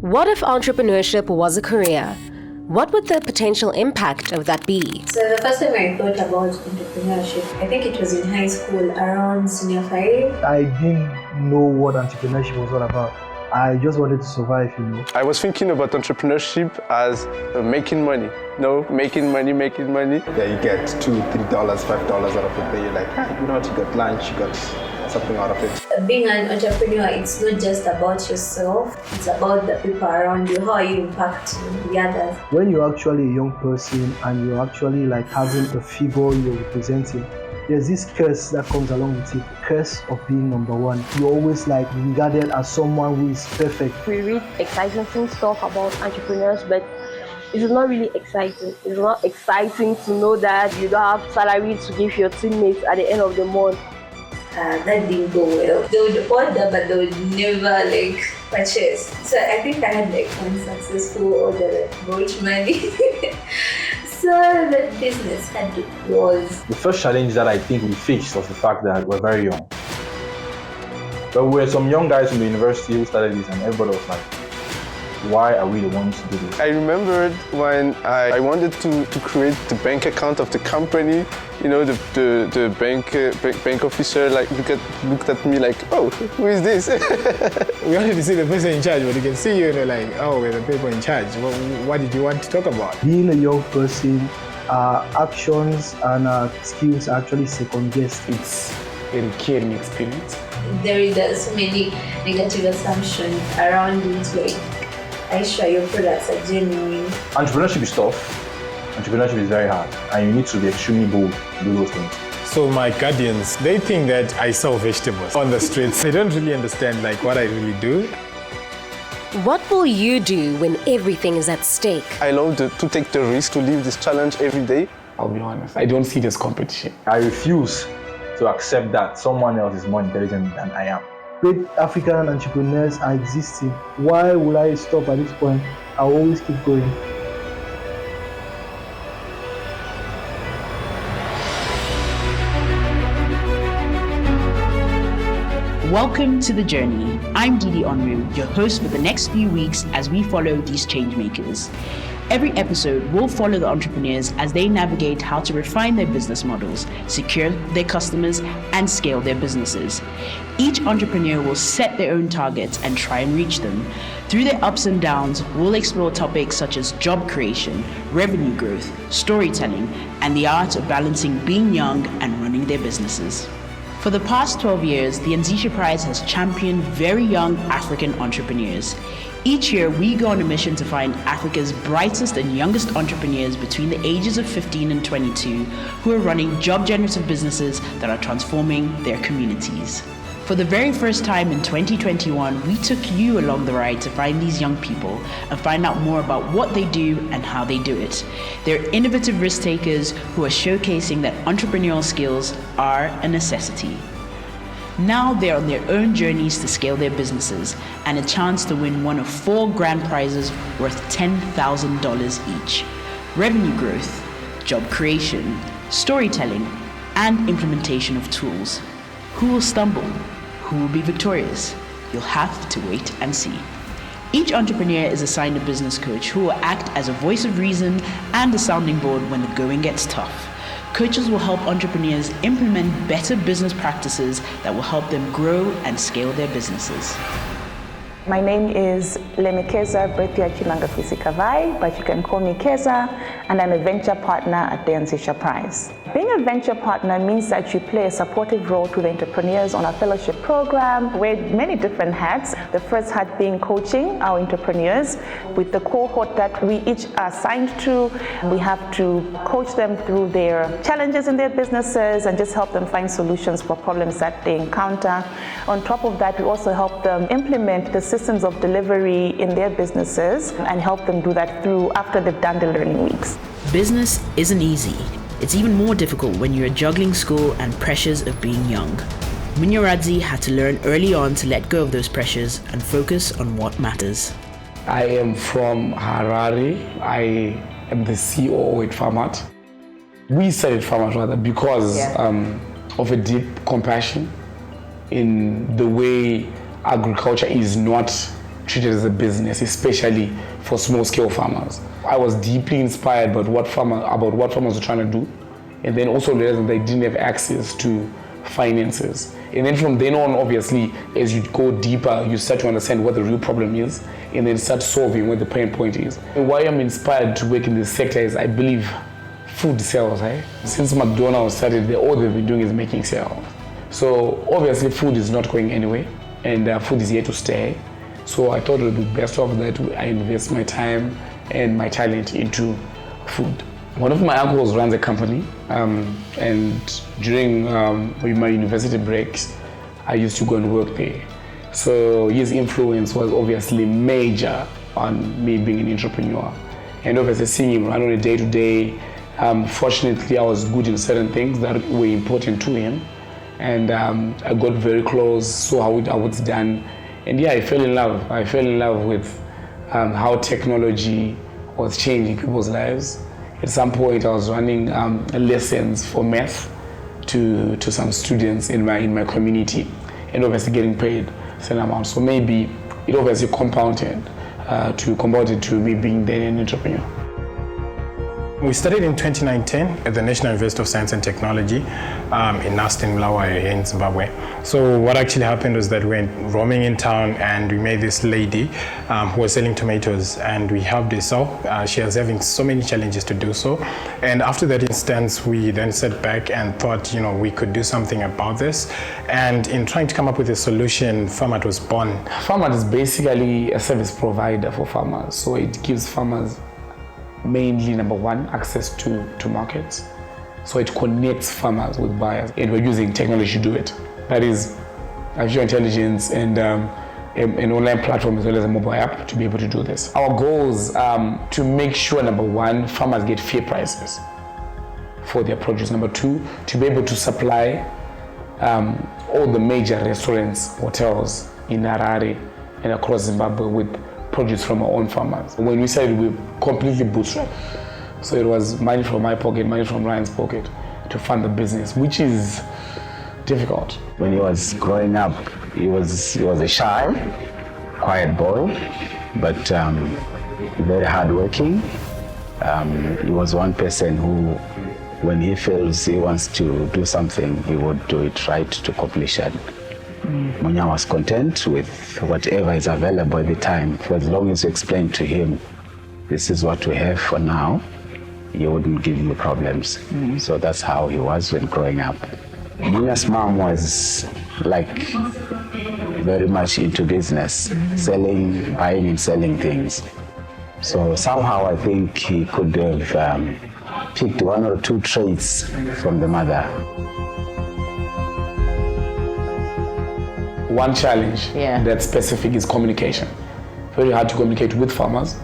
What if entrepreneurship was a career? What would the potential impact of that be? So the first time I thought about entrepreneurship, I think it was in high school, around senior 5. I didn't know what entrepreneurship was all about. I just wanted to survive, I was thinking about entrepreneurship as making money. Making money. Yeah, you get $2, $3, $5 out of it, but you're like, you know what, you got lunch, you got something out of it. Being an entrepreneur, it's not just about yourself, it's about the people around you, how you impact the others. When you're actually a young person and you're actually like having a figure you're representing, there's this curse that comes along with it, curse of being number one. You're always like regarded as someone who is perfect. We read exciting stuff about entrepreneurs, but it's not really exciting. It's not exciting to know that you don't have salary to give your teammates at the end of the month. That didn't go well. They would order, but they would never purchase. So I think I had one successful order that brought money. So the business had to close. The first challenge that I think we faced was the fact that we're very young. But we were some young guys from the university who started this, and everybody was like, why are we the ones to do this? I remembered when I wanted to create the bank account of the company. The bank officer looked at me like, oh, who is this? We wanted to see the person in charge, but you can see we're the people in charge. What did you want to talk about? Being a young person, actions and skills are actually second guessed. It's a caring experience. There are so many negative assumptions around it, are you sure your products are genuine? Entrepreneurship is tough. Entrepreneurship is very hard, and you need to be extremely bold to do those things. So my guardians, they think that I sell vegetables on the streets. They don't really understand what I really do. What will you do when everything is at stake? I love to take the risk to live this challenge every day. I'll be honest, I don't see this competition. I refuse to accept that someone else is more intelligent than I am. Great African entrepreneurs are existing. Why would I stop at this point? I'll always keep going. Welcome to The Journey. I'm Didi Onwu, your host for the next few weeks as we follow these change makers. Every episode will follow the entrepreneurs as they navigate how to refine their business models, secure their customers, and scale their businesses. Each entrepreneur will set their own targets and try and reach them. Through their ups and downs, we'll explore topics such as job creation, revenue growth, storytelling, and the art of balancing being young and running their businesses. For the past 12 years, the Anzisha Prize has championed very young African entrepreneurs. Each year, we go on a mission to find Africa's brightest and youngest entrepreneurs between the ages of 15 and 22 who are running job-generative businesses that are transforming their communities. For the very first time in 2021, we took you along the ride to find these young people and find out more about what they do and how they do it. They're innovative risk takers who are showcasing that entrepreneurial skills are a necessity. Now they're on their own journeys to scale their businesses and a chance to win one of 4 grand prizes worth $10,000 each. Revenue growth, job creation, storytelling, and implementation of tools. Who will stumble? Who will be victorious? You'll have to wait and see. Each entrepreneur is assigned a business coach who will act as a voice of reason and a sounding board when the going gets tough. Coaches will help entrepreneurs implement better business practices that will help them grow and scale their businesses. My name is Lemekeza Brethia Chilanga-Kavai, but you can call me Keza, and I'm a venture partner at the Anzisha Prize. Being a venture partner means that you play a supportive role to the entrepreneurs on our fellowship program. Wear many different hats. The first hat being coaching our entrepreneurs with the cohort that we each are assigned to. We have to coach them through their challenges in their businesses and just help them find solutions for problems that they encounter. On top of that, we also help them implement the systems of delivery in their businesses and help them do that through after they've done the learning weeks. Business isn't easy. It's even more difficult when you're juggling school and pressures of being young. Munyaradzi had to learn early on to let go of those pressures and focus on what matters. I am from Harare. I am the COO at FarmArt. We started FarmArt rather because of a deep compassion in the way agriculture is not treat it as a business, especially for small-scale farmers. I was deeply inspired about what farmers were trying to do, and then also realized that they didn't have access to finances. And then from then on, obviously, as you go deeper, you start to understand what the real problem is, and then start solving what the pain point is. And why I'm inspired to work in this sector is I believe food sells. Since McDonald's started, all they've been doing is making sales. So obviously food is not going anywhere, and food is here to stay. So I thought it would be best off that I invest my time and my talent into food. One of my uncles runs a company, and during my university breaks, I used to go and work there. So his influence was obviously major on me being an entrepreneur. And obviously seeing him run on a day-to-day, fortunately I was good in certain things that were important to him. And I got very close, saw how it's done. And yeah, I fell in love. I fell in love with how technology was changing people's lives. At some point, I was running lessons for math to some students in my community, and obviously getting paid a certain amount. So maybe it obviously compounded to me being then an entrepreneur. We started in 2019 at the National University of Science and Technology in Nastin, Mlawa here in Zimbabwe. So what actually happened was that we went roaming in town and we met this lady who was selling tomatoes, and we helped her sell. She was having so many challenges to do so. And after that instance, we then sat back and thought, we could do something about this. And in trying to come up with a solution, FarmArt was born. FarmArt is basically a service provider for farmers. So it gives farmers mainly, number one, access to markets. So it connects farmers with buyers, and we're using technology to do it. That is artificial intelligence and an online platform as well as a mobile app to be able to do this. Our goals to make sure, number one, farmers get fair prices for their produce. Number two, to be able to supply all the major restaurants, hotels in Harare and across Zimbabwe with produce from our own farmers. When we started, we completely bootstrapped. So it was money from my pocket, money from Ryan's pocket to fund the business, which is difficult. When he was growing up, he was a shy, quiet boy, but very hardworking. He was one person who, when he feels he wants to do something, he would do it right to completion. Munya was content with whatever is available at the time. For as long as you explain to him, this is what we have for now, he wouldn't give you problems. So that's how he was when growing up. Munya's mom was very much into business, buying and selling things. So somehow I think he could have picked one or two traits from the mother. One challenge that's specific is communication. Very hard to communicate with farmers.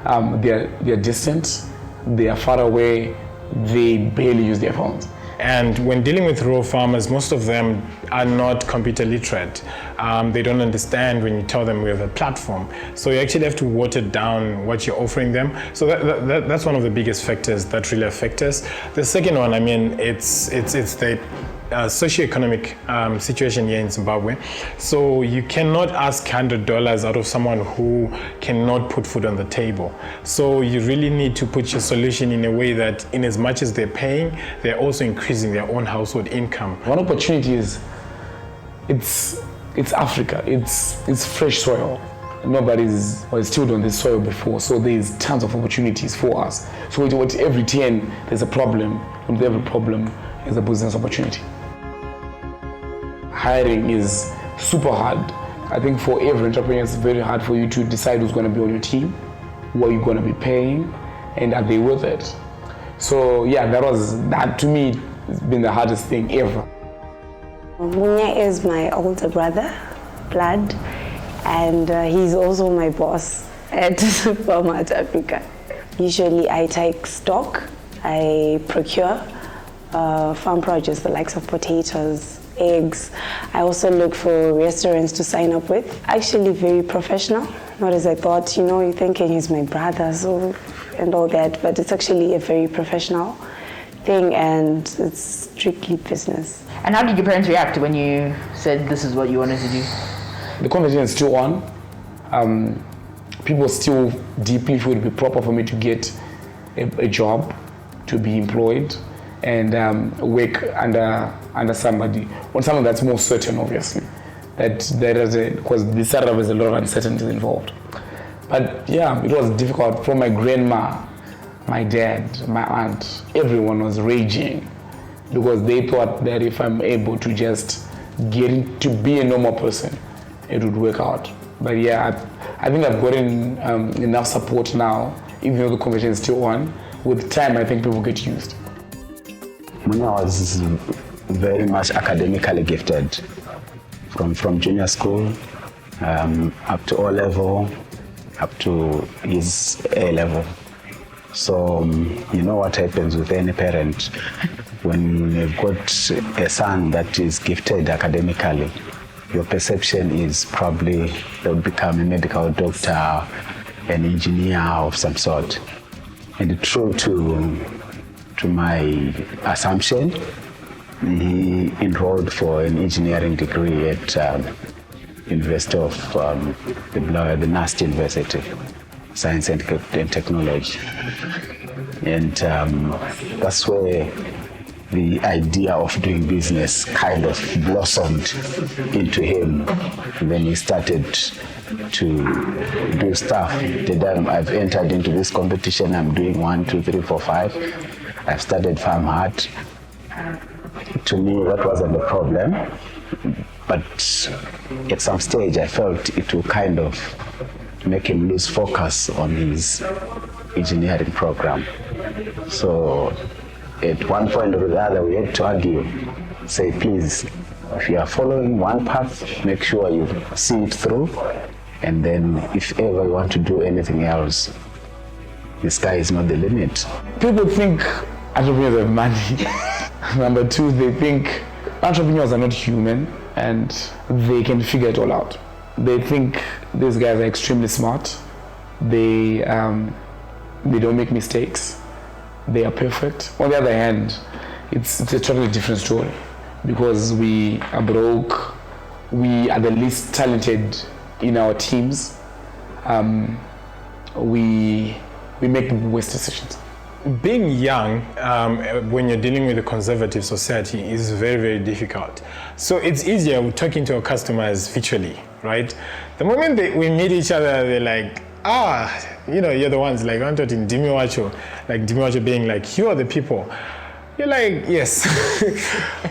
They're distant, they are far away, they barely use their phones. And when dealing with rural farmers, most of them are not computer literate. They don't understand when you tell them we have a platform. So you actually have to water down what you're offering them. So that's one of the biggest factors that really affect us. The second one, it's the socioeconomic situation here in Zimbabwe. So you cannot ask $100 out of someone who cannot put food on the table. So you really need to put your solution in a way that in as much as they're paying, they're also increasing their own household income. One opportunity is, it's Africa, it's fresh soil. Nobody's tilled on this soil before, so there's tons of opportunities for us. So with every 10, there's a problem, and with every problem, is a business opportunity. Hiring is super hard. I think for every entrepreneur, it's very hard for you to decide who's going to be on your team, what you're going to be paying, and are they worth it. So yeah, that to me has been the hardest thing ever. Munya is my older brother, blood, and he's also my boss at FarmArt Africa. Usually I take stock, I procure farm produce, the likes of potatoes, eggs. I also look for restaurants to sign up with. Actually very professional, not as I thought. You're thinking he's my brother, and all that, but it's actually a very professional thing, and it's strictly business. And how did your parents react when you said this is what you wanted to do? The conversation is still on. people still deeply feel it would be proper for me to get a job, to be employed, and work under somebody, or someone that's more certain, obviously. That is because this startup has a lot of uncertainties involved. But yeah, it was difficult for my grandma, my dad, my aunt. Everyone was raging because they thought that if I'm able to just get to be a normal person, it would work out. But yeah, I think I've gotten enough support now, even though the conversation is still on. With time, I think people get used. When I was very much academically gifted, from junior school up to O-level, up to his A-level. So you know what happens with any parent when you've got a son that is gifted academically. Your perception is probably they'll become a medical doctor, an engineer of some sort. And true to my assumption, he enrolled for an engineering degree at University of the NAST University, Science and Technology. And that's where the idea of doing business kind of blossomed into him. And then he started to do stuff. Then I've entered into this competition. I'm doing 1, 2, 3, 4, 5. I've started FarmArt. To me, that wasn't a problem. But at some stage, I felt it would kind of make him lose focus on his engineering program. So at one point or the other, we had to argue, say, please, if you are following one path, make sure you see it through. And then if ever you want to do anything else, the sky is not the limit. People think entrepreneurs have money. Number two, they think entrepreneurs are not human and they can figure it all out. They think these guys are extremely smart. They don't make mistakes. They are perfect. On the other hand, it's a totally different story because we are broke. We are the least talented in our teams. We make the worst decisions. Being young, when you're dealing with a conservative society, is very, very difficult. So it's easier talking to our customers virtually, right? The moment we meet each other, they're like, you're the ones, like, I'm talking Dimiwacho, like Dimiwacho being like, you are the people. You're like, yes,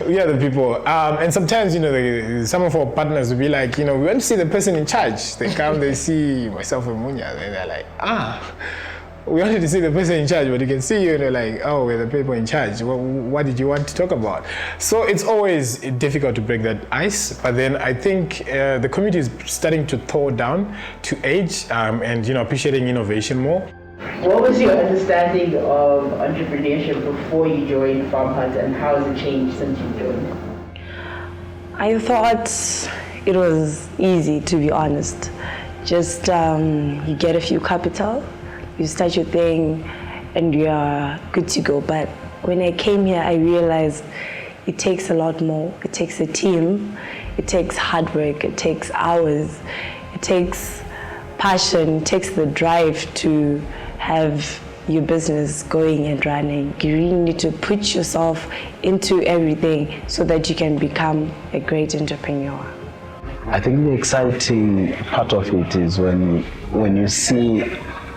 we are the people. And sometimes, some of our partners will be like, we want to see the person in charge. They come, they see myself and Munya, and they're like, we wanted to see the person in charge, but you can see you, and they're like, oh, we're the people in charge. What did you want to talk about? So it's always difficult to break that ice, but then I think the community is starting to thaw down to age and appreciating innovation more. What was your understanding of entrepreneurship before you joined FarmArt, and how has it changed since you joined? I thought it was easy, to be honest. Just you get a few capital, you start your thing, and you're good to go. But when I came here, I realized it takes a lot more. It takes a team, it takes hard work, it takes hours, it takes passion, it takes the drive to have your business going and running. You really need to put yourself into everything so that you can become a great entrepreneur. I think the exciting part of it is when you see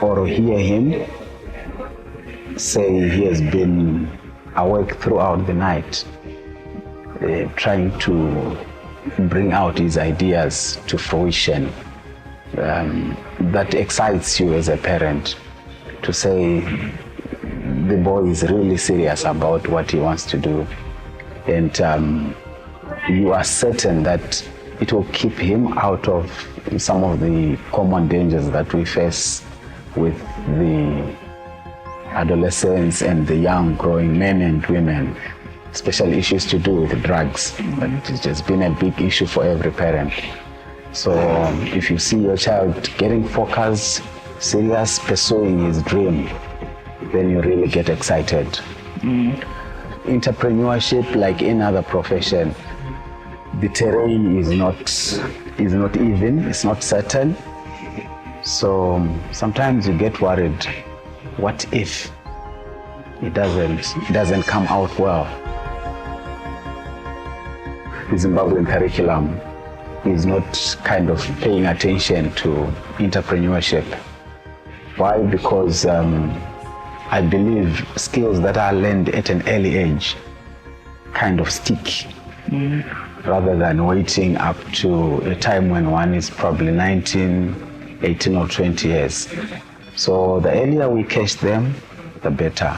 or hear him say he has been awake throughout the night, trying to bring out his ideas to fruition. That excites you as a parent, to say the boy is really serious about what he wants to do, and you are certain that it will keep him out of some of the common dangers that we face with the adolescents and the young growing men and women, especially issues to do with drugs. But it has been a big issue for every parent. So if you see your child getting focused, serious, pursuing his dream, then you really get excited. Entrepreneurship, like any other profession, the terrain is not even, it's not certain. So sometimes you get worried, what if it doesn't come out well? The Zimbabwean curriculum is not kind of paying attention to entrepreneurship. Why? Because I believe skills that are learned at an early age kind of stick, rather than waiting up to a time when one is probably 19, 18 or 20 years. So the earlier we catch them, the better.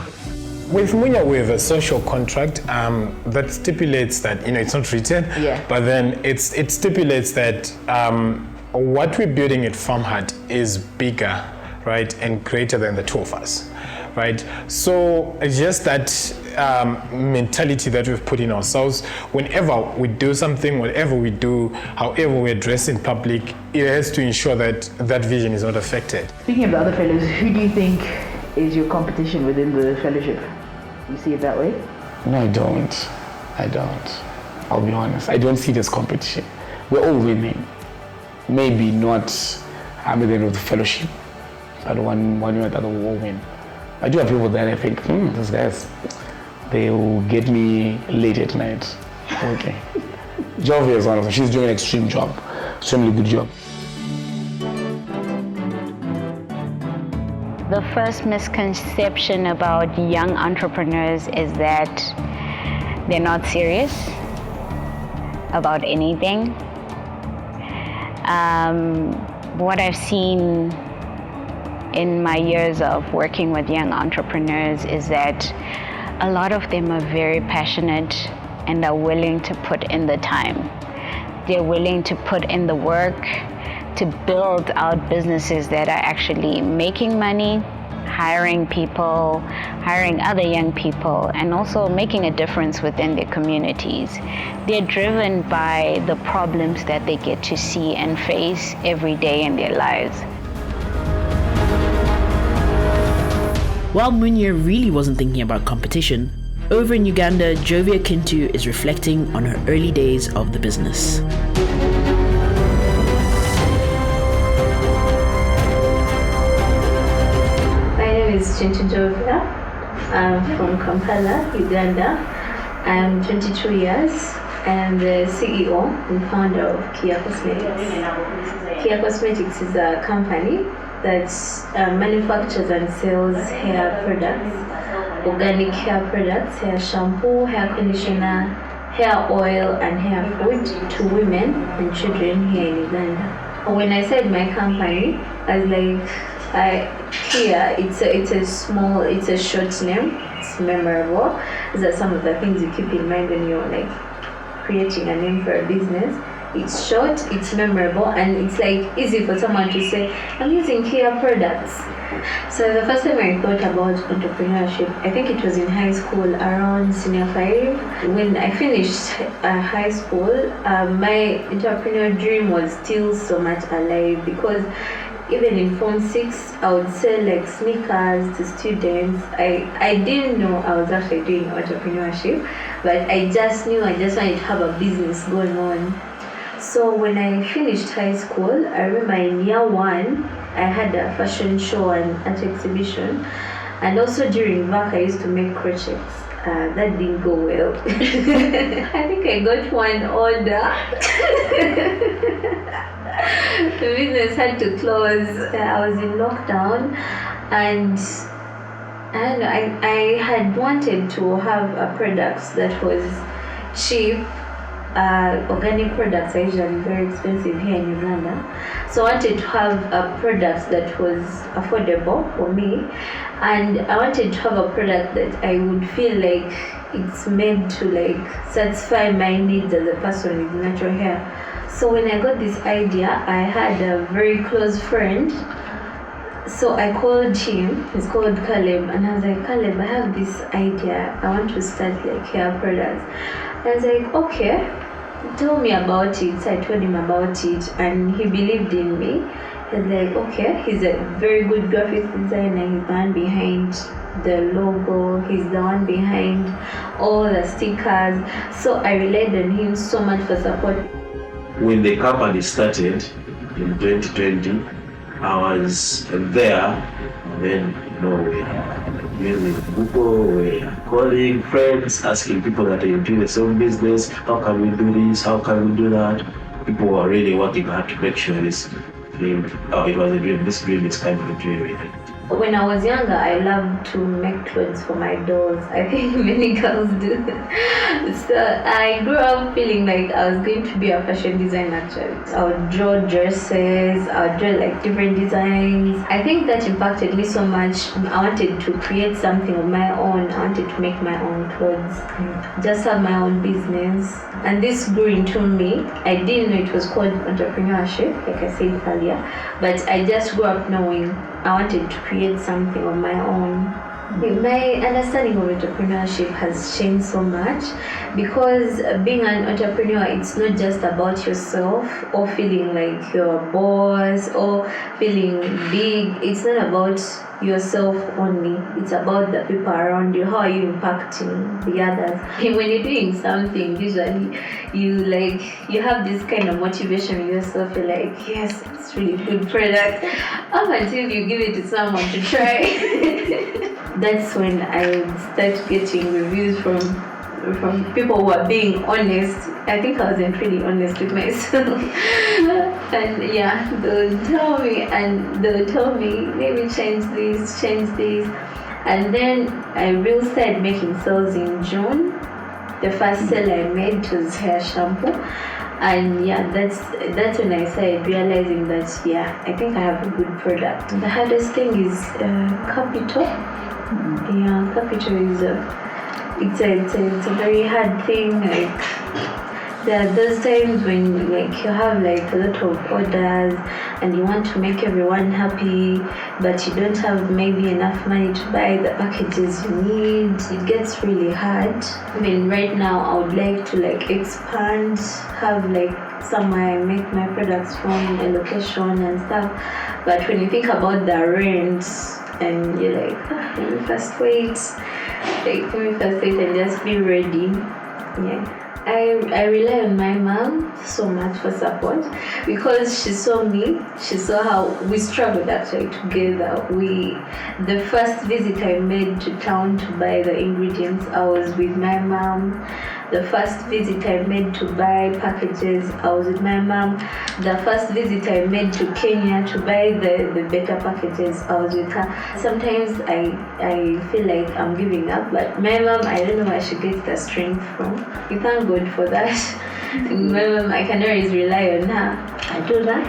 With Munya, we have a social contract that stipulates that, it's not written, but then it stipulates that what we're building at FarmArt is bigger, right, and greater than the two of us, right? So it's just that mentality that we've put in ourselves. Whenever we do something, whatever we do, however we address in public, it has to ensure that that vision is not affected. Speaking of the other fellows, who do you think is your competition within the fellowship? You see it that way? No, I don't. I'll be honest. I don't see it as competition. We're all winning. Maybe not at the end of the fellowship, but one year or the other we'll all win. I do have people that I think, those guys, they will get me late at night. Okay. Jovia is one of them. She's doing an extremely good job. The first misconception about young entrepreneurs is that they're not serious about anything. What I've seen in my years of working with young entrepreneurs is that a lot of them are very passionate and are willing to put in the time. They're willing to put in the work to build out businesses that are actually making money, hiring people, hiring other young people, and also making a difference within their communities. They're driven by the problems that they get to see and face every day in their lives. While Munya really wasn't thinking about competition, over in Uganda, Jovia Kintu is reflecting on her early days of the business. Is Jovia. I'm from Kampala, Uganda. I'm 22 years. I'm the CEO and founder of Kia Cosmetics. Kia Cosmetics is a company that manufactures and sells hair products, organic hair products, hair shampoo, hair conditioner, hair oil, and hair food to women and children here in Uganda. When I said my company, I was like, Kia, it's a short name, it's memorable. These are some of the things you keep in mind when you're like creating a name for a business. It's short, it's memorable, and it's like easy for someone to say, I'm using Kia products. So the first time I thought about entrepreneurship, I think it was in high school, around senior 5. When I finished high school, my entrepreneurial dream was still so much alive, because even in Form 6, I would sell like sneakers to students. I didn't know I was actually doing entrepreneurship, but I just knew I just wanted to have a business going on. So when I finished high school, I remember in year 1, I had a fashion show and art exhibition. And also during work, I used to make crochets. That didn't go well. I think I got one order. The business had to close. I was in lockdown, and I don't know, I had wanted to have a product that was cheap. Organic products are usually very expensive here in Uganda. So I wanted to have a product that was affordable for me, and I wanted to have a product that I would feel like it's made to like satisfy my needs as a person with natural hair. So when I got this idea, I had a very close friend. So I called him, he's called Caleb, and I was like, Caleb, I have this idea. I want to start like hair products. I was like, okay, tell me about it. So I told him about it, and he believed in me. He's like, okay, he's a very good graphics designer. He's the one behind the logo. He's the one behind all the stickers. So I relied on him so much for support. When the company started in 2020, I was there, and then we're with people, we're calling friends, asking people that are doing the same business, how can we do this, how can we do that? People were really working hard to make sure this dream, it was a dream, this dream is kind of a dream. When I was younger, I loved to make clothes for my dolls. I think many girls do. So I grew up feeling like I was going to be a fashion designer actually. I would draw dresses, I would draw like different designs. I think that impacted me so much. I wanted to create something of my own. I wanted to make my own clothes, just have my own business. And this grew into me. I didn't know it was called entrepreneurship, like I said earlier, but I just grew up knowing I wanted to create something of my own. My understanding of entrepreneurship has changed so much because being an entrepreneur, it's not just about yourself or feeling like you're a boss or feeling big. It's not about yourself only. It's about the people around you. How are you impacting the others? When you're doing something, usually you have this kind of motivation in yourself. You're like, yes, it's really good product. Up until you give it to someone to try. That's when I would start getting reviews from people who are being honest. I think I wasn't really honest with myself. And yeah, they'll tell me, maybe change this. And then I really started making sales in June. The first sale I made was hair shampoo. And yeah, that's when I started realizing that, yeah, I think I have a good product. The hardest thing is capital. Yeah, capital is it's a very hard thing. Like there are those times when like you have like a lot of orders and you want to make everyone happy, but you don't have maybe enough money to buy the packages you need. It gets really hard. I mean, right now I would like to like expand, have like somewhere I make my products from, a location and stuff. But when you think about the rent, and you're like, let me first wait and just be ready. Yeah. I rely on my mom so much for support because she saw me. She saw how we struggled actually together. The first visit I made to town to buy the ingredients, I was with my mom. The first visit I made to buy packages, I was with my mom. The first visit I made to Kenya to buy the better packages, I was with her. Sometimes I feel like I'm giving up, but my mom, I don't know where she gets the strength from. We thank God for that. My mom, I can always rely on her. I told her,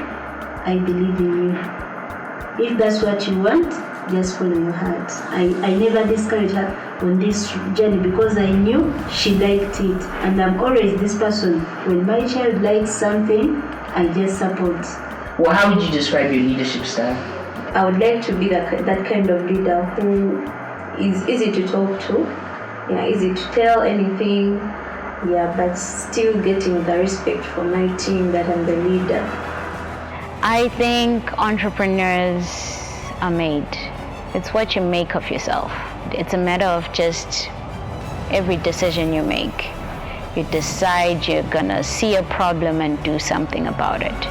I believe in you. If that's what you want, just follow your heart. I never discouraged her on this journey because I knew she liked it. And I'm always this person. When my child likes something, I just support. Well, how would you describe your leadership style? I would like to be that kind of leader who is easy to talk to, yeah, easy to tell anything, yeah, but still getting the respect from my team that I'm the leader. I think entrepreneurs are made. It's what you make of yourself. It's a matter of just every decision you make. You decide you're gonna see a problem and do something about it.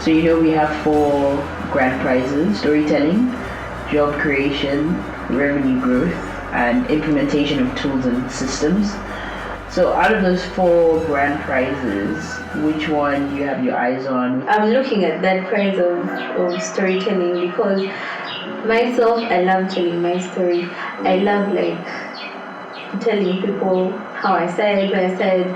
So we have 4 grand prizes: storytelling, job creation, revenue growth, and implementation of tools and systems. So out of those 4 grand prizes, which one do you have your eyes on? I'm looking at that prize of storytelling because myself, I love telling my story. I love telling people how I started, where I started,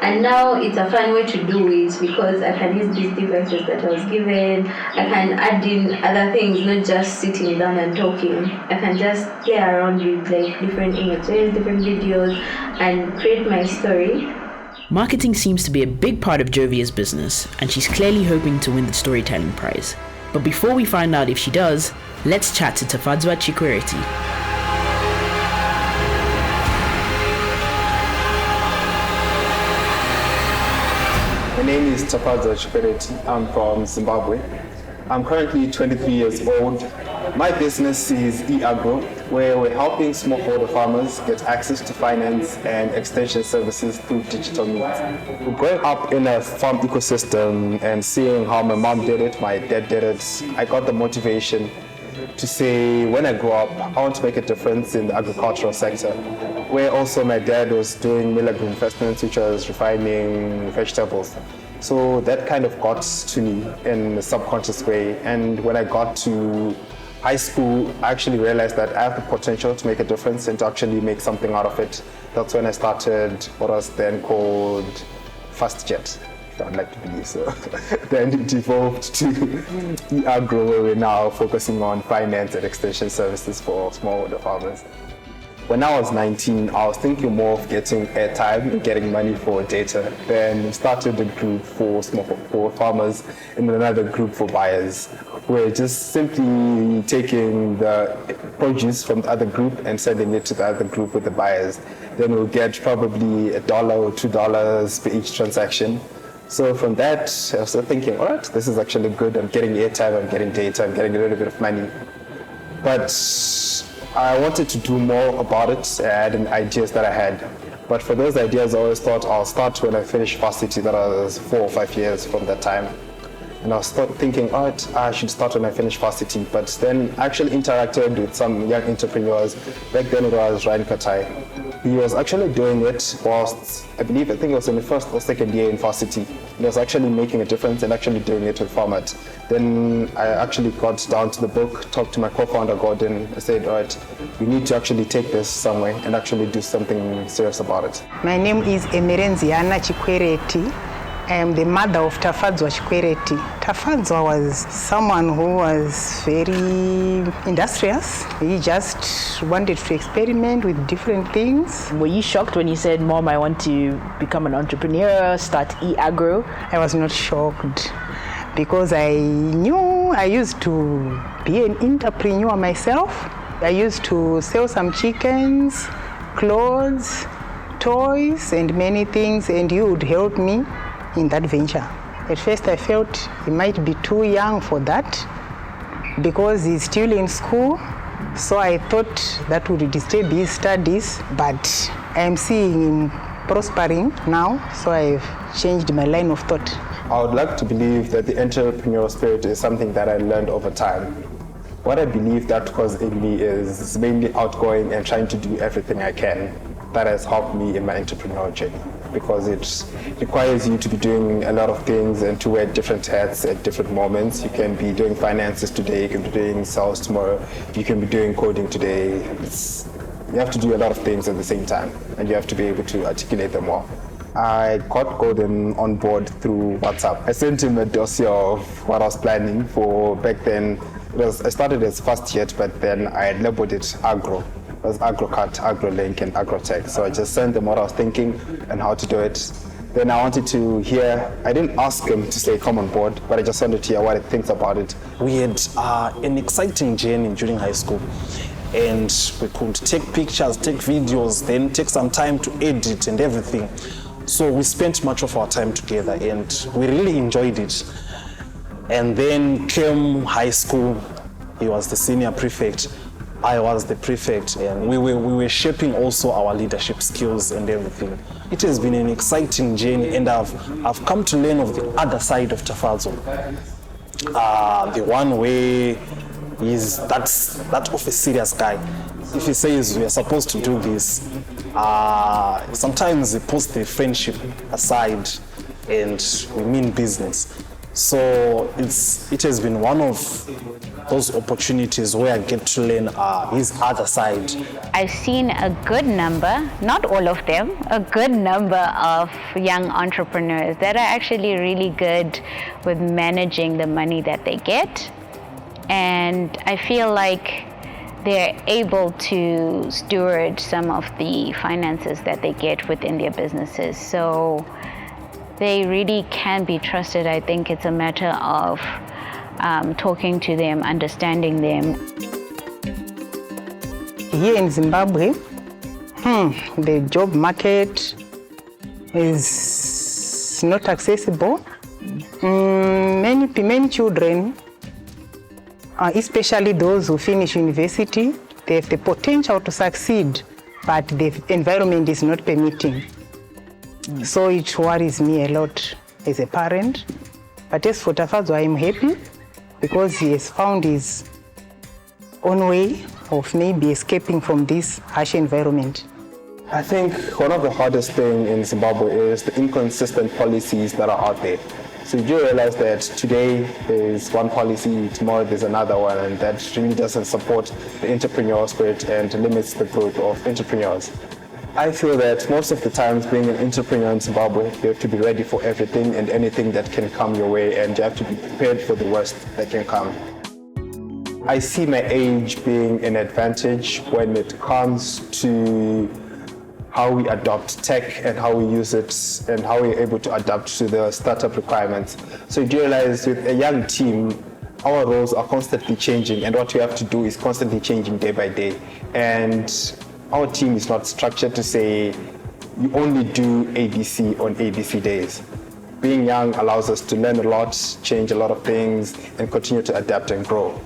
and now it's a fun way to do it because I can use these devices that I was given. I can add in other things, not just sitting down and talking. I can just play around with different images, different videos, and create my story. Marketing seems to be a big part of Jovia's business, and she's clearly hoping to win the storytelling prize. But before we find out if she does, let's chat to Tafadzwa Chikwereti. My name is Tafadzwa Chikwereti. I'm from Zimbabwe. I'm currently 23 years old. My business is eAgro, where we're helping smallholder farmers get access to finance and extension services through digital means. Growing up in a farm ecosystem and seeing how my mom did it, my dad did it, I got the motivation to say, when I grow up, I want to make a difference in the agricultural sector, where also my dad was doing mill agri investments, which was refining vegetables. So that kind of got to me in a subconscious way. And when I got to high school, I actually realized that I have the potential to make a difference and to actually make something out of it. That's when I started what was then called FastJet. I'd like to believe so. Then it evolved to eAgro, where we're now focusing on finance and extension services for smallholder farmers. When I was 19, I was thinking more of getting airtime and getting money for data. Then started a group for farmers and another group for buyers. We're just simply taking the produce from the other group and sending it to the other group with the buyers. Then we'll get probably $1 or $2 for each transaction. So from that, I was thinking, all right, this is actually good. I'm getting airtime, I'm getting data, I'm getting a little bit of money. But I wanted to do more about it. I had ideas that I had. But for those ideas, I always thought I'll start when I finish varsity. That was 4 or 5 years from that time. And I was thinking, all right, I should start when I finish varsity. But then I actually interacted with some young entrepreneurs. Back then it was Ryan Katai. He was actually doing it whilst, I think it was in the first or second year in varsity. He was actually making a difference and actually doing it with FarmArt. Then I actually got down to the book, talked to my co-founder Gordon. I said, all right, we need to actually take this somewhere and actually do something serious about it. My name is Emerenziana Chikwereti. I am the mother of Tafadzwa Chikwereti. Tafadzwa was someone who was very industrious. He just wanted to experiment with different things. Were you shocked when he said, Mom, I want to become an entrepreneur, start eAgro? I was not shocked because I knew I used to be an entrepreneur myself. I used to sell some chickens, clothes, toys, and many things, and he would help me in that venture. At first I felt he might be too young for that because he's still in school, so I thought that would disturb his studies, but I am seeing him prospering now, so I've changed my line of thought. I would like to believe that the entrepreneurial spirit is something that I learned over time. What I believe that cause in me is mainly outgoing and trying to do everything I can. That has helped me in my entrepreneurial journey, because it requires you to be doing a lot of things and to wear different hats at different moments. You can be doing finances today, you can be doing sales tomorrow, you can be doing coding today. You have to do a lot of things at the same time, and you have to be able to articulate them well. I got Gordon on board through WhatsApp. I sent him a dossier of what I was planning for back then. I started as FastJet, but then I had labeled it Agro. It was AgroCut, AgroLink, and AgroTech. So I just sent them what I was thinking and how to do it. Then I wanted to hear, I didn't ask him to say come on board, but I just wanted to hear what he thinks about it. We had an exciting journey during high school, and we could take pictures, take videos, then take some time to edit and everything. So we spent much of our time together and we really enjoyed it. And then came high school. He was the senior prefect, I was the prefect, and we were shaping also our leadership skills and everything. It has been an exciting journey, and I've come to learn of the other side of Tafadzwa. The one where that's of a serious guy. If he says we are supposed to do this, sometimes he puts the friendship aside and we mean business. So it has been one of those opportunities where I get to learn his other side. I've seen a good number, not all of them, a good number of young entrepreneurs that are actually really good with managing the money that they get. And I feel like they're able to steward some of the finances that they get within their businesses. So they really can be trusted. I think it's a matter of talking to them, understanding them. Here in Zimbabwe, the job market is not accessible. Many children especially those who finish university. They have the potential to succeed, but the environment is not permitting. So it worries me a lot as a parent. But as for Tafazo, I'm happy because he has found his own way of maybe escaping from this harsh environment. I think one of the hardest things in Zimbabwe is the inconsistent policies that are out there. So you do realize that today there's one policy, tomorrow there's another one, and that really doesn't support the entrepreneurial spirit and limits the growth of entrepreneurs. I feel that most of the times being an entrepreneur in Zimbabwe, you have to be ready for everything and anything that can come your way, and you have to be prepared for the worst that can come. I see my age being an advantage when it comes to how we adopt tech and how we use it and how we're able to adapt to the startup requirements. So you realize with a young team, our roles are constantly changing, and what we have to do is constantly changing day by day. And our team is not structured to say you only do ABC on ABC days. Being young allows us to learn a lot, change a lot of things, and continue to adapt and grow.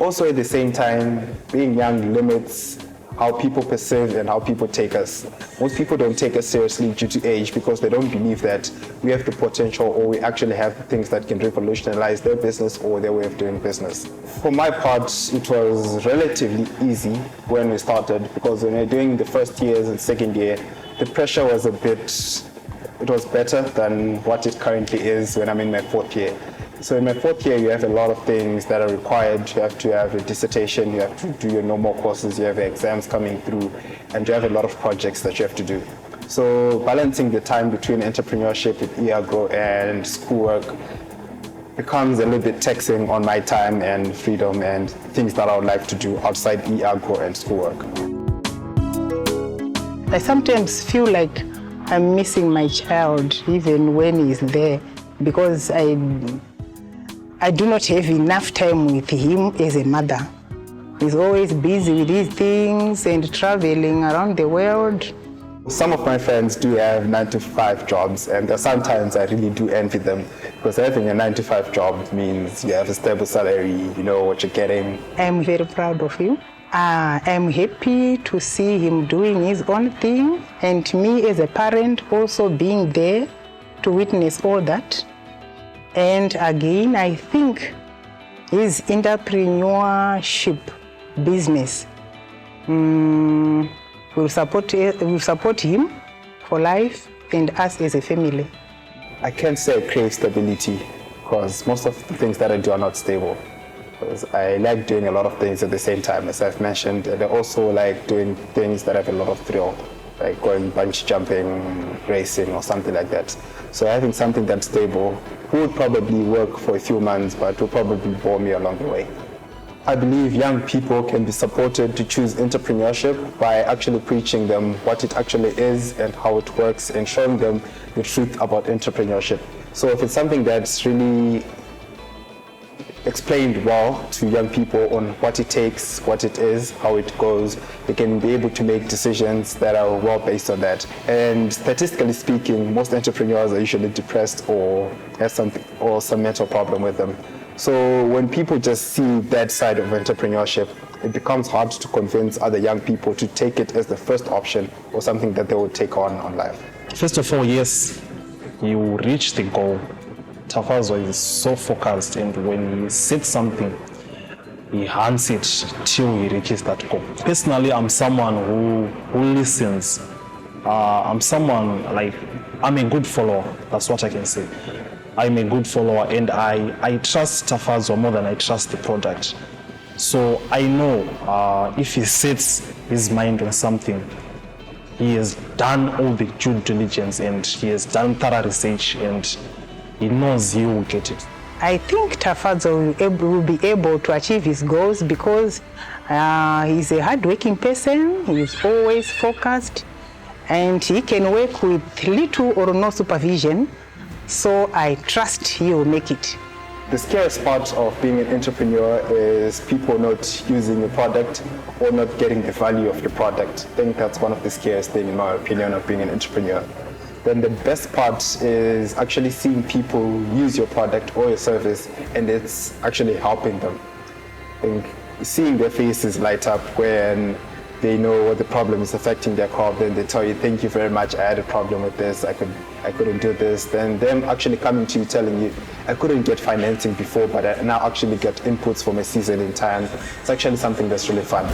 Also at the same time, being young limits how people perceive and how people take us. Most people don't take us seriously due to age because they don't believe that we have the potential or we actually have things that can revolutionize their business or their way of doing business. For my part, it was relatively easy when we started because when we were doing the first years and second year, the pressure was it was better than what it currently is when I'm in my fourth year. So in my fourth year, you have a lot of things that are required. You have to have a dissertation, you have to do your normal courses, you have exams coming through, and you have a lot of projects that you have to do. So balancing the time between entrepreneurship with eAgro and schoolwork becomes a little bit taxing on my time and freedom and things that I would like to do outside eAgro and schoolwork. I sometimes feel like I'm missing my child even when he's there because I do not have enough time with him as a mother. He's always busy with his things and traveling around the world. Some of my friends do have 9-to-5 jobs, and sometimes I really do envy them because having a 9-to-5 job means you have a stable salary, you know what you're getting. I'm very proud of him. I'm happy to see him doing his own thing, and me as a parent also being there to witness all that. And again, I think his entrepreneurship business will support him for life and us as a family. I can't say I crave stability because most of the things that I do are not stable. Because I like doing a lot of things at the same time, as I've mentioned, and I also like doing things that have a lot of thrill, like going bungee jumping, racing, or something like that. So having something that's stable would probably work for a few months, but will probably bore me along the way. I believe young people can be supported to choose entrepreneurship by actually preaching them what it actually is and how it works and showing them the truth about entrepreneurship. So if it's something that's really explained well to young people on what it takes, what it is, how it goes, they can be able to make decisions that are well based on that. And statistically speaking, most entrepreneurs are usually depressed or have some mental problem with them. So when people just see that side of entrepreneurship, it becomes hard to convince other young people to take it as the first option or something that they would take on life. First of all, yes, you reach the goal. Tafazo is so focused, and when he sets something, he hunts it till he reaches that goal. Personally, I'm someone who listens. I'm a good follower, that's what I can say. I'm a good follower, and I trust Tafazo more than I trust the product. So I know if he sets his mind on something, he has done all the due diligence and he has done thorough research and he knows he will get it. I think Tafazo will be able to achieve his goals because he's a hardworking person, he's always focused, and he can work with little or no supervision. So I trust he will make it. The scariest part of being an entrepreneur is people not using the product or not getting the value of the product. I think that's one of the scariest things, in my opinion, of being an entrepreneur. Then the best part is actually seeing people use your product or your service and it's actually helping them. I think seeing their faces light up when they know what the problem is affecting their crop, then they tell you, thank you very much, I had a problem with this, I couldn't do this. Then them actually coming to you telling you, I couldn't get financing before, but I now actually get inputs for my season in time. It's actually something that's really fun.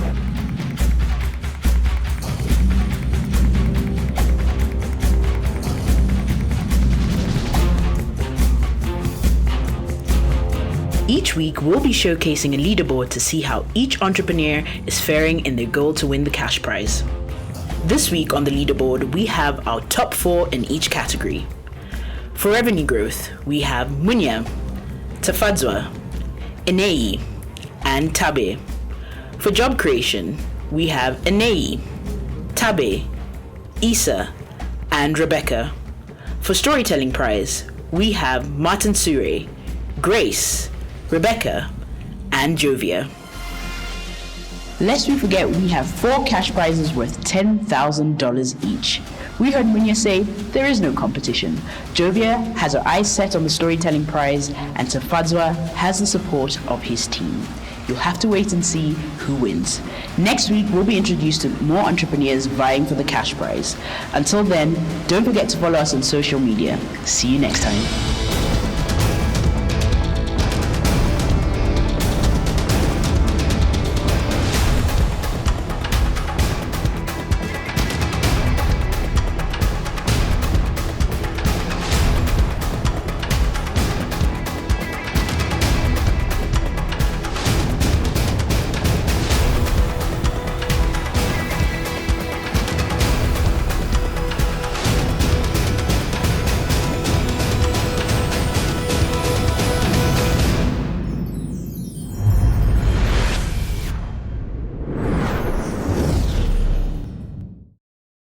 Each week, we'll be showcasing a leaderboard to see how each entrepreneur is faring in their goal to win the cash prize. This week on the leaderboard, we have our top 4 in each category. For revenue growth, we have Munya, Tafadzwa, Enei, and Tabe. For job creation, we have Enei, Tabe, Isa, and Rebecca. For storytelling prize, we have Martin Sure, Grace, Rebecca, and Jovia. Lest we forget, we have 4 cash prizes worth $10,000 each. We heard Munya say there is no competition. Jovia has her eyes set on the storytelling prize, and Tafadzwa has the support of his team. You'll have to wait and see who wins. Next week, we'll be introduced to more entrepreneurs vying for the cash prize. Until then, don't forget to follow us on social media. See you next time.